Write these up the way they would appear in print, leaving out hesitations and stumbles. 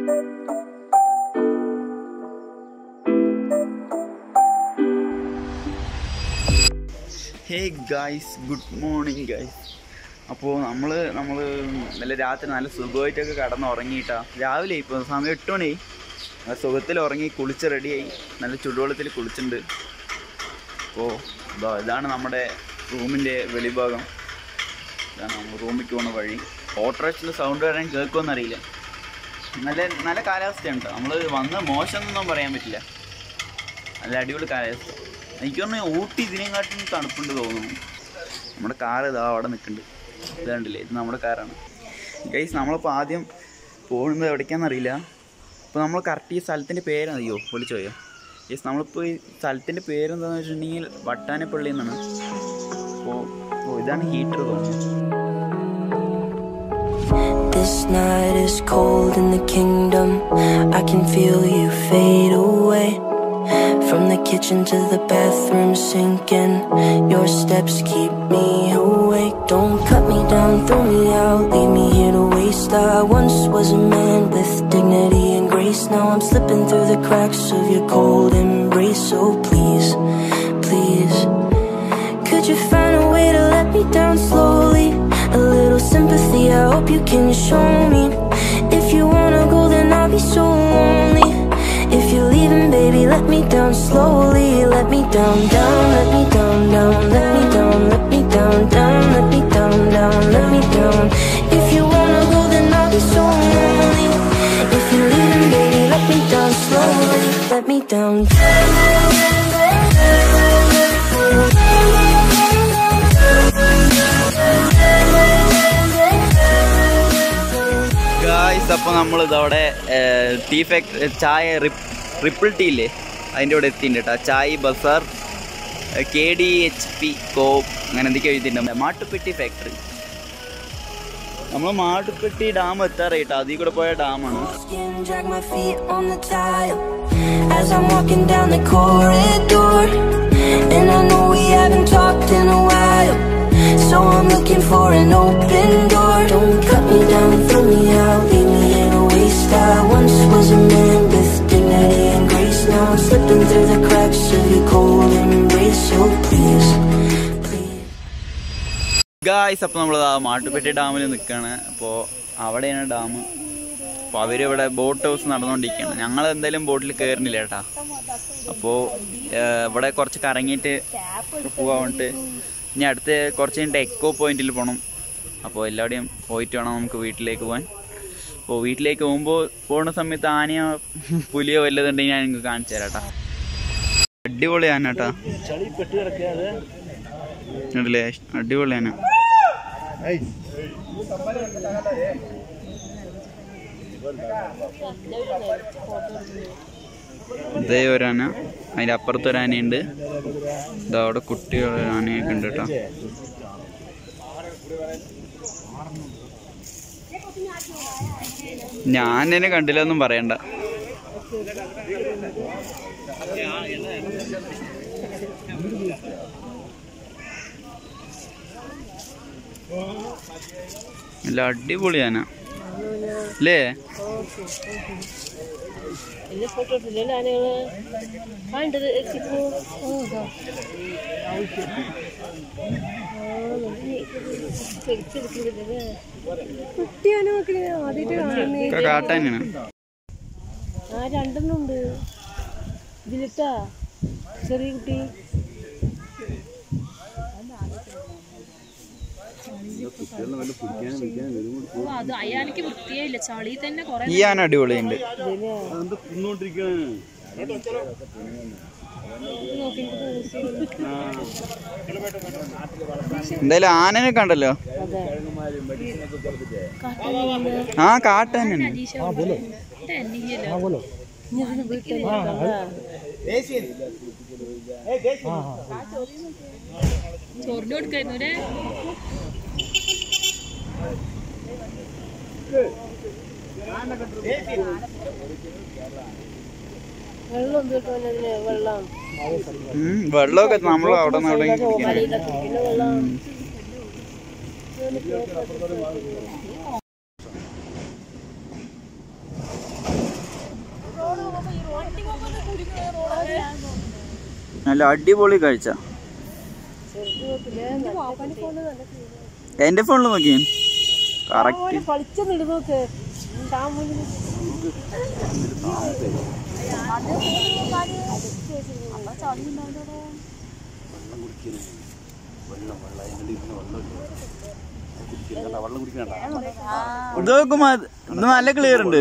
Hey guys, good morning guys. അപ്പോൾ നമ്മൾ നല്ല രാത്രി നല്ല സുഖമായിട്ടൊക്കെ കിടന്നുറങ്ങിയിട്ടാ. രാവിലെ ഇപ്പോൾ സമയം 8 മണിയായി. നല്ല സുഖത്തിൽ ഉറങ്ങി കുളിച്ച് റെഡിയായി, നല്ല ചുടുവെള്ളത്തിൽ കുളിച്ചിട്ടുണ്ട്. അപ്പോൾ ഇതാണ് നമ്മുടെ റൂമിൻ്റെ വെളിഭാഗം. ഇതാണ് നമ്മൾ റൂമിലേക്ക് പോകുന്ന വഴി. ഓട്ടോറിക്ഷൻ്റെ സൗണ്ട് വരാൻ കേൾക്കുമെന്നറിയില്ല. നല്ല കാലാവസ്ഥയാണ് കേട്ടോ. നമ്മൾ വന്ന് മോശമൊന്നും പറയാൻ പറ്റില്ല. നല്ല അടിപൊളി കാലാവസ്ഥ. എനിക്ക് പറഞ്ഞാൽ ഊട്ടി ഇതിനെക്കാട്ടും തണുപ്പുണ്ട് തോന്നുന്നു. നമ്മുടെ കാറ് ഇതാ അവിടെ നിൽക്കുന്നുണ്ട്. ഇതാണ്ടില്ലേ, ഇത് നമ്മുടെ കാറാണ് ഗൈസ്. നമ്മളിപ്പോൾ ആദ്യം പോകുന്നത് എവിടേക്കാണെന്നറിയില്ല. അപ്പോൾ നമ്മൾ കറക്റ്റ് ഈ സ്ഥലത്തിൻ്റെ പേരറിയോ വിളിച്ചോയോ ഗൈസ്? നമ്മളിപ്പോൾ ഈ സ്ഥലത്തിൻ്റെ പേരെന്താണെന്ന് വെച്ചിട്ടുണ്ടെങ്കിൽ വട്ടാനപ്പള്ളി എന്നാണ്. അപ്പോൾ ഇതാണ് ഹീറ്റർ തോന്നുന്നു. This night is cold in the kingdom. I can feel you fade away. From the kitchen to the bathroom sinking. Your steps keep me awake. Don't cut me down, throw me out, leave me here to waste. I once was a man with dignity and grace. Now I'm slipping through the cracks of your cold embrace. So please, please, could you find a way to let me down slowly? A little sympathy, I hope you can show me. If you wanna go, then I'll be so lonely. If you're leaving, baby, let me down slowly. Let me down, down, let me down, down, let me down, let me down, down, let me down, down, let me down. If you wanna go, then I'll be so lonely. If you're leaving, baby, let me down slowly. Let me down. Guys, അപ്പോൾ നമ്മളിതവിടെ tea factory ചായ ripple tea ഇല്ലേ, അതിൻ്റെ ഇവിടെ എത്തിയിട്ടുണ്ട് കേട്ടോ. Chai Bazar, KDHP കോപ്പ്, അങ്ങനെ എന്തൊക്കെയോ എഴുതിയിട്ടുണ്ട്. മാട്ടുപ്പെട്ടി ഫാക്ടറി. നമ്മൾ മാട്ടുപ്പെട്ടി ഡാം എത്താറായി കേട്ടോ. അതിൽ കൂടെ പോയ ഡാമാണ്. As I'm walking down the corridor, and I know we haven't talked in a while, so I'm looking for an open door. Don't cut me down, throw me out, leave me in a waste. I once was a man with dignity and grace. Now I'm slipping through the cracks of your cold embrace. So please, please. Guys, അപ്പോൾ നമ്മളിതാ മാട്ടുപ്പെട്ടി ഡാമിൽ നിൽക്കുകയാണ്. അപ്പോൾ അവിടെയാണ് dam. അപ്പോൾ അവരിവിടെ boat house നടന്നുകൊണ്ടിരിക്കുകയാണ്. ഞങ്ങൾ എന്തായാലും ബോട്ടിൽ കയറുന്നില്ല കേട്ടോ. അപ്പോൾ ഇവിടെ കുറച്ച് കറങ്ങിയിട്ട് പോകാൻ വേണ്ടിയിട്ട് ഇനി അടുത്ത് കുറച്ച് കഴിഞ്ഞിട്ട് എക്കോ പോയിന്റിൽ പോകണം. അപ്പോൾ എല്ലാവരുടെയും പോയിട്ട് വേണം നമുക്ക് വീട്ടിലേക്ക് പോകാൻ. അപ്പോൾ വീട്ടിലേക്ക് പോകുന്ന സമയത്ത് ആനയോ പുലിയോ വല്ലതുണ്ടെങ്കിൽ ഞാൻ നിങ്ങൾക്ക് കാണിച്ചു തരാം കേട്ടോ. അടിപൊളി ആന കേട്ടോ. അല്ലേ, അടിപൊളി ആന. ഇതേ ഒരാന, അതിൻ്റെ അപ്പുറത്തൊരാനയുണ്ട്. ഇതാ അവിടെ കുട്ടികളുടെ ആനയൊക്കെ ഉണ്ട് കേട്ടോ. ഞാൻ എന്നെ കണ്ടില്ല ഒന്നും പറയണ്ട. നല്ല അടിപൊളി ആന അല്ലേ? കാട്ടാനാണ്. രണ്ടെണ്ണുണ്ട് ഇതിലിട്ടാ ചെറിയ കുട്ടി. അത് അയാൾക്ക് വൃത്തിയായില്ല, ചളി തന്നെ. ഈ ആന അടിപൊളിയുണ്ട്. എന്തായാലും ആനനെ കണ്ടല്ലോ. ആ കാട്ടാനാണ്. ചോറിന് കൊടുക്കായിരുന്നു. വെള്ളമൊക്കെ നമ്മൾ അവിടെ നല്ല അടിപൊളി കാഴ്ച. എൻ്റെ ഫോണിൽ നോക്കി കറക്റ്റ്. ഇത് നല്ല ക്ലിയർ ഉണ്ട്.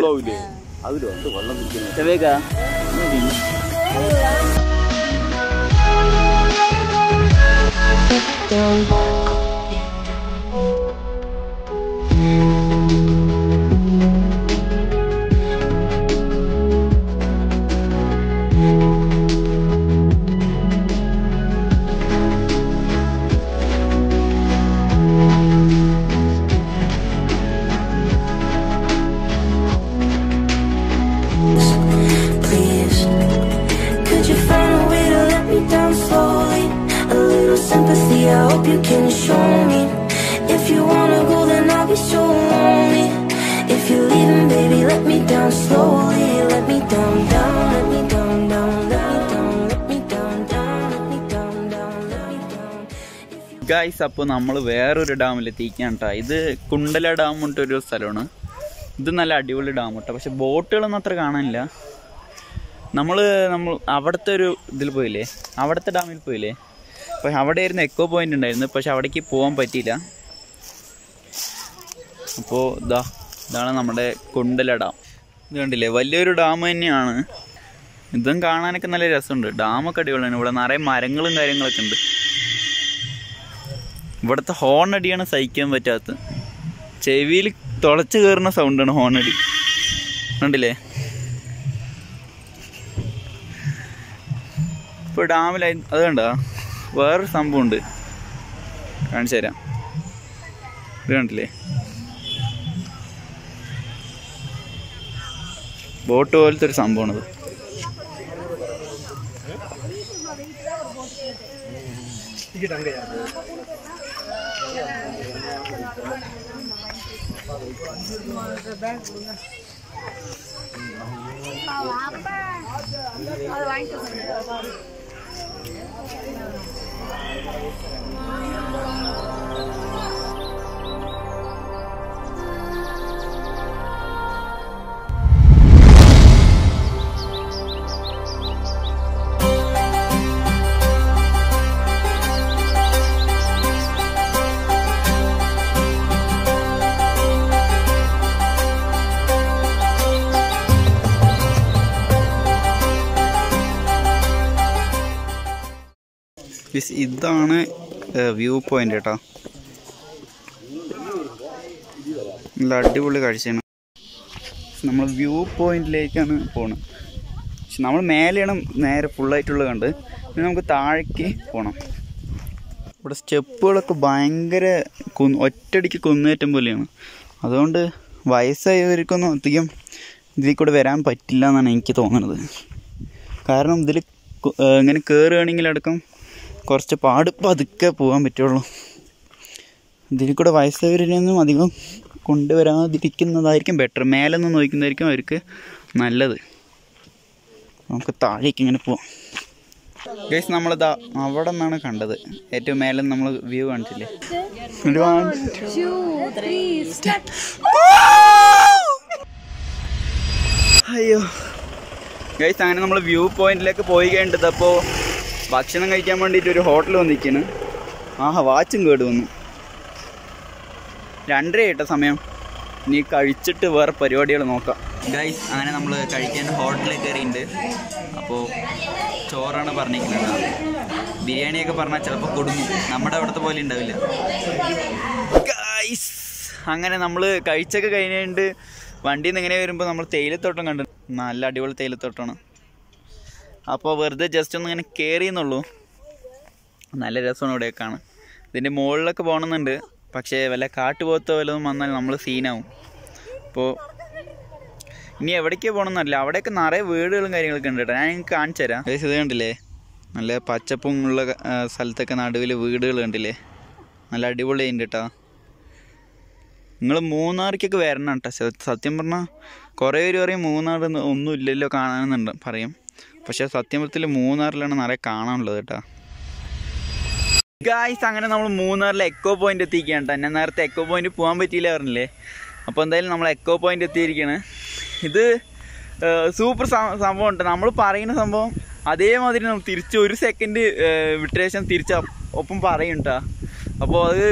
Sympathy, I hope you can show me. If you wanna go, then I'll be so lonely. If you're leaving, baby, let me down slowly. Let me down, down, let me down, down, let me down, let me down, down, let me down, down, let me down. Guys, അപ്പോൾ നമ്മൾ വേറൊരു ഡാമിലെത്തിക്കാൻ കേട്ടോ. ഇത് Kundala dam പറഞ്ഞിട്ടൊരു സ്ഥലമാണ്. ഇത് നല്ല അടിപൊളി ഡാം കേട്ടോ. പക്ഷെ ബോട്ടുകളൊന്നും അത്ര കാണാനില്ല. നമ്മൾ അവിടുത്തെ ഒരു ഇതിൽ പോയില്ലേ, അവിടുത്തെ ഡാമിൽ പോയില്ലേ, അപ്പോൾ അവിടെ ആയിരുന്നു എക്കോ പോയിൻ്റ് ഉണ്ടായിരുന്നു. പക്ഷെ അവിടേക്ക് പോകാൻ പറ്റിയില്ല. അപ്പോൾ ഇതാണ് നമ്മുടെ കുണ്ടല ഡാം. ഇത് കണ്ടില്ലേ, വലിയൊരു ഡാം തന്നെയാണ്. ഇതും കാണാനൊക്കെ നല്ല രസമുണ്ട്. ഡാമൊക്കെ അടിപൊളിയാണ്. ഇവിടെ നിറയെ മരങ്ങളും കാര്യങ്ങളൊക്കെ ഉണ്ട്. ഇവിടുത്തെ ഹോണടിയാണ് സഹിക്കാൻ പറ്റാത്തത്. ചെവിയിൽ തുളച്ച് കയറുന്ന സൗണ്ടാണ് ഹോണടി. കണ്ടില്ലേ, ഇപ്പോൾ ഡാമിലായി അത് കണ്ടോ. വേറൊരു സംഭവമുണ്ട്, കാണിച്ചു തരാം. ഇത് കണ്ടില്ലേ, ബോട്ട് പോലത്തെ ഒരു സംഭവമാണത്. ഇതാണ് വ്യൂ പോയിന്റ് കേട്ടോ. നല്ല അടിപൊളി കാഴ്ചയാണ്. നമ്മൾ വ്യൂ പോയിന്റിലേക്കാണ് പോകണം. പക്ഷെ നമ്മൾ മേലെയാണ് നേരെ ഫുള്ളായിട്ടുള്ളത് കണ്ട്. പിന്നെ നമുക്ക് താഴേക്ക് പോകണം. ഇവിടെ സ്റ്റെപ്പുകളൊക്കെ ഭയങ്കര ഒറ്റയടിക്ക് കുന്നേറ്റം പോലെയാണ്. അതുകൊണ്ട് വയസ്സായവർക്കൊന്നും അധികം ഇതിൽ കൂടെ വരാൻ പറ്റില്ല എന്നാണ് എനിക്ക് തോന്നുന്നത്. കാരണം ഇതിൽ ഇങ്ങനെ കയറുകയാണെങ്കിലടക്കം കുറച്ച് പതുക്കെ പോകാൻ പറ്റുള്ളൂ. ഇതിൽ കൂടെ വയസ്സായവരൊന്നും അധികം കൊണ്ടുവരാതിരിക്കുന്നതായിരിക്കും ബെറ്റർ. മേലെ നിന്ന് നോക്കുന്നതായിരിക്കും അവർക്ക് നല്ലത്. നമുക്ക് താഴേക്ക് ഇങ്ങനെ പോവാം. ഗൈസ്, നമ്മളിതാ അവിടെ നിന്നാണ് കണ്ടത്. ഏറ്റവും മേലെ നമ്മൾ വ്യൂ കാണിച്ചില്ലേ. അയ്യോ ഗൈസ്, അങ്ങനെ നമ്മൾ വ്യൂ പോയിന്റിലേക്ക് പോയി കഴിഞ്ഞിട്ട് അപ്പോൾ ഭക്ഷണം കഴിക്കാൻ വേണ്ടിയിട്ട് ഒരു ഹോട്ടൽ വന്നിരിക്കുകയാണ്. വാച്ചും കേട് വന്നു. 2:30 സമയം. ഇനി കഴിച്ചിട്ട് വേറെ പരിപാടികൾ നോക്കാം. ഗൈസ്, അങ്ങനെ നമ്മൾ കഴിക്കാൻ ഹോട്ടലിൽ കയറിയിട്ടുണ്ട്. അപ്പോൾ ചോറാണ് പറഞ്ഞിരിക്കുന്നത്. ബിരിയാണിയൊക്കെ പറഞ്ഞാൽ ചിലപ്പോൾ കൊടുക്കും. നമ്മുടെ അവിടുത്തെ പോലെ ഉണ്ടാവില്ല. ഗൈസ്, അങ്ങനെ നമ്മൾ കഴിച്ചൊക്കെ കഴിഞ്ഞിട്ട് വണ്ടിയിൽ നിന്ന് ഇങ്ങനെ വരുമ്പോൾ നമ്മൾ തേയിലത്തോട്ടം കണ്ടു. നല്ല അടിപൊളി തേയിലത്തോട്ടമാണ്. അപ്പോൾ വെറുതെ ജസ്റ്റ് ഒന്ന് ഇങ്ങനെ കയറിയെന്നുള്ളൂ. നല്ല രസമാണ് ഇവിടെയൊക്കെ കാണാൻ. ഇതിൻ്റെ മുകളിലൊക്കെ പോകണമെന്നുണ്ട്. പക്ഷേ വല്ല കാട്ടുപോത്തോ വല്ലതും വന്നാൽ നമ്മൾ സീനാവും. അപ്പോൾ ഇനി എവിടേക്കാണ് പോകണമെന്നല്ല. അവിടെയൊക്കെ നിറയെ വീടുകളും കാര്യങ്ങളൊക്കെ ഉണ്ട് കേട്ടോ. ഞാൻ നിങ്ങൾക്ക് കാണിച്ചു തരാം. ഇത് കണ്ടില്ലേ, നല്ല പച്ചപ്പും ഉള്ള സ്ഥലത്തൊക്കെ നടുവിൽ വീടുകൾ കണ്ടില്ലേ. നല്ല അടിപൊളിയുണ്ട് കേട്ടോ. നിങ്ങൾ മൂന്നാറിക്കൊക്കെ വരണം കേട്ടോ. സത്യം പറഞ്ഞാൽ കുറേ പേര് പറയും മൂന്നാർ ഒന്നും ഇല്ലല്ലോ കാണാനെന്നുണ്ട് പറയും. പക്ഷേ സത്യത്തിൽ മൂന്നാറിലാണ് നിറയെ കാണാനുള്ളത് കേട്ടോ. ഗായ്സ് അങ്ങനെ നമ്മൾ മൂന്നാറിലെ എക്കോ പോയിന്റ് എത്തിക്കുകയാണ് കേട്ടോ. ഞാൻ നേരത്തെ എക്കോ പോയിന്റ് പോകാൻ പറ്റിയില്ല പറഞ്ഞില്ലേ. അപ്പോൾ എന്തായാലും നമ്മൾ എക്കോ പോയിന്റ് എത്തിയിരിക്കുകയാണ്. ഇത് സൂപ്പർ സംഭവം ഉണ്ട്. നമ്മൾ പറയുന്ന സംഭവം അതേമാതിരി നമ്മൾ തിരിച്ച് 1 സെക്കൻഡ് വിട്ട ശേഷം തിരിച്ച് ഒപ്പം പറയും കേട്ടോ. അപ്പോൾ അത്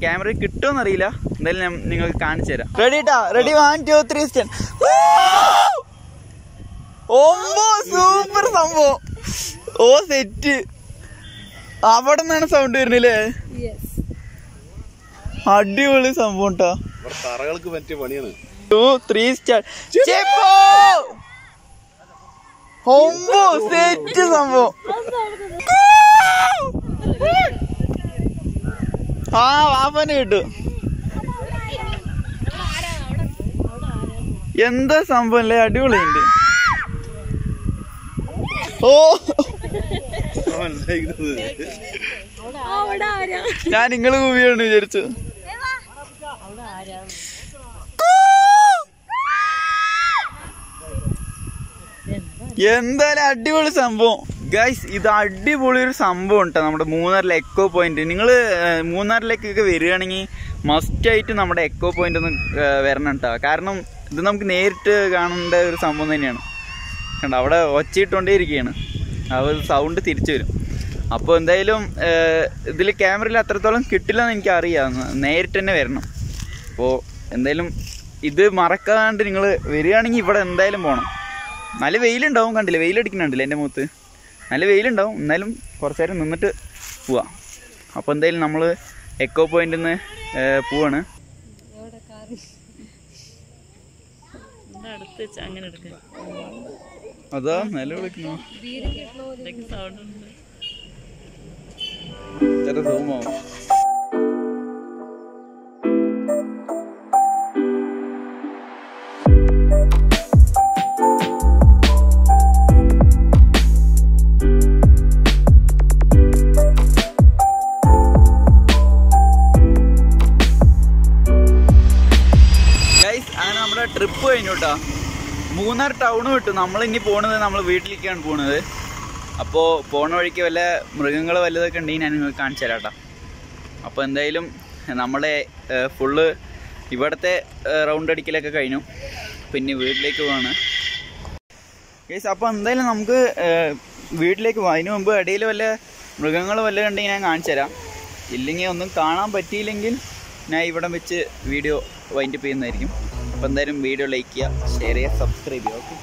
ക്യാമറ കിട്ടുമെന്നറിയില്ല. എന്തായാലും ഞാൻ നിങ്ങൾക്ക് കാണിച്ചു തരാം. റെഡി കേട്ടോ? Ready 1 2 3 stand. സൂപ്പർ സംഭവം. ഓ സെറ്റ്. അവിടെ നിന്നാണ് സൗണ്ട് വരുന്നില്ലേ? അടിപൊളി സംഭവം കേട്ടോ. തറകൾക്ക് പറ്റിയ പണിയാണ്. 2 3 സ്റ്റാർട്ട്. സെറ്റ് സംഭവം. ആ വാപ്പനെ കിട്ടും. എന്താ സംഭവം അല്ലേ? അടിപൊളിയുണ്ട്. ഓ ഞാൻ നിങ്ങള് കൂവിയാണ് വിചാരിച്ചു. എന്തായാലും അടിപൊളി സംഭവം ഗൈസ്. ഇത് അടിപൊളി ഒരു സംഭവം കേട്ടോ നമ്മുടെ മൂന്നാറിലെ എക്കോ പോയിന്റ്. നിങ്ങൾ മൂന്നാറിലേക്കൊക്കെ വരികയാണെങ്കിൽ മസ്റ്റായിട്ട് നമ്മുടെ എക്കോ പോയിന്റ് ഒന്ന് വരണം കേട്ടോ. കാരണം ഇത് നമുക്ക് നേരിട്ട് കാണേണ്ട ഒരു സംഭവം തന്നെയാണ്. കണ്ടോ അവിടെ ഒച്ചയിട്ടുകൊണ്ടേ ഇരിക്കുകയാണ്. അവർ സൗണ്ട് തിരിച്ചു വരും. അപ്പോൾ എന്തായാലും ഇതിൽ ക്യാമറയിൽ അത്രത്തോളം കിട്ടില്ലെന്ന് എനിക്കറിയാം. നേരിട്ട് തന്നെ വരണം. അപ്പോൾ എന്തായാലും ഇത് മറക്കാണ്ട് നിങ്ങൾ വരികയാണെങ്കിൽ ഇവിടെ എന്തായാലും പോകണം. നല്ല വെയിലുണ്ടാവും. കണ്ടില്ലേ വെയിലടിക്കുന്നുണ്ടല്ലേ എൻ്റെ മുഖത്ത്? നല്ല വെയിലുണ്ടാവും. എന്നാലും കുറച്ച് നേരം നിന്നിട്ട് പോവാം. അപ്പോൾ എന്തായാലും നമ്മൾ എക്കോ പോയിന്റിൽ നിന്ന് പോവാണ്. അതാ നില വിളിക്കുന്നു. സൂമാവും. അങ്ങനെ നമ്മുടെ ട്രിപ്പ് കഴിഞ്ഞു കേട്ടോ. മൂന്നാർ ടൗണ് വിട്ടു. നമ്മളിനി പോണത് നമ്മൾ വീട്ടിലേക്കാണ് പോണത്. അപ്പോൾ പോണ വഴിക്ക് വല്ല മൃഗങ്ങൾ വല്ലതൊക്കെ ഉണ്ടെങ്കിൽ ഞാൻ നിങ്ങൾക്ക് കാണിച്ചു തരാം കേട്ടോ. അപ്പോൾ എന്തായാലും നമ്മളെ ഫുള്ള് ഇവിടുത്തെ റൗണ്ട് അടിക്കലൊക്കെ കഴിഞ്ഞു. പിന്നെ വീട്ടിലേക്ക് പോവാണ് ഗൈസ്. അപ്പോൾ എന്തായാലും നമുക്ക് വീട്ടിലേക്ക് പോകാം. അതിന് മുമ്പ് ഇടയിൽ വല്ല മൃഗങ്ങൾ വല്ലതും ഉണ്ടെങ്കിൽ ഞാൻ കാണിച്ചു തരാം. ഇല്ലെങ്കിൽ ഒന്നും കാണാൻ പറ്റിയില്ലെങ്കിൽ ഞാൻ ഇവിടെ വെച്ച് വീഡിയോ വൈൻഡപ്പ് ചെയ്യുന്നതായിരിക്കും. അപ്പോൾ എന്തായാലും വീഡിയോ ലൈക്ക് ചെയ്യുക, ഷെയർ ചെയ്യുക, സബ്സ്ക്രൈബ് ചെയ്യുക. ഓക്കെ.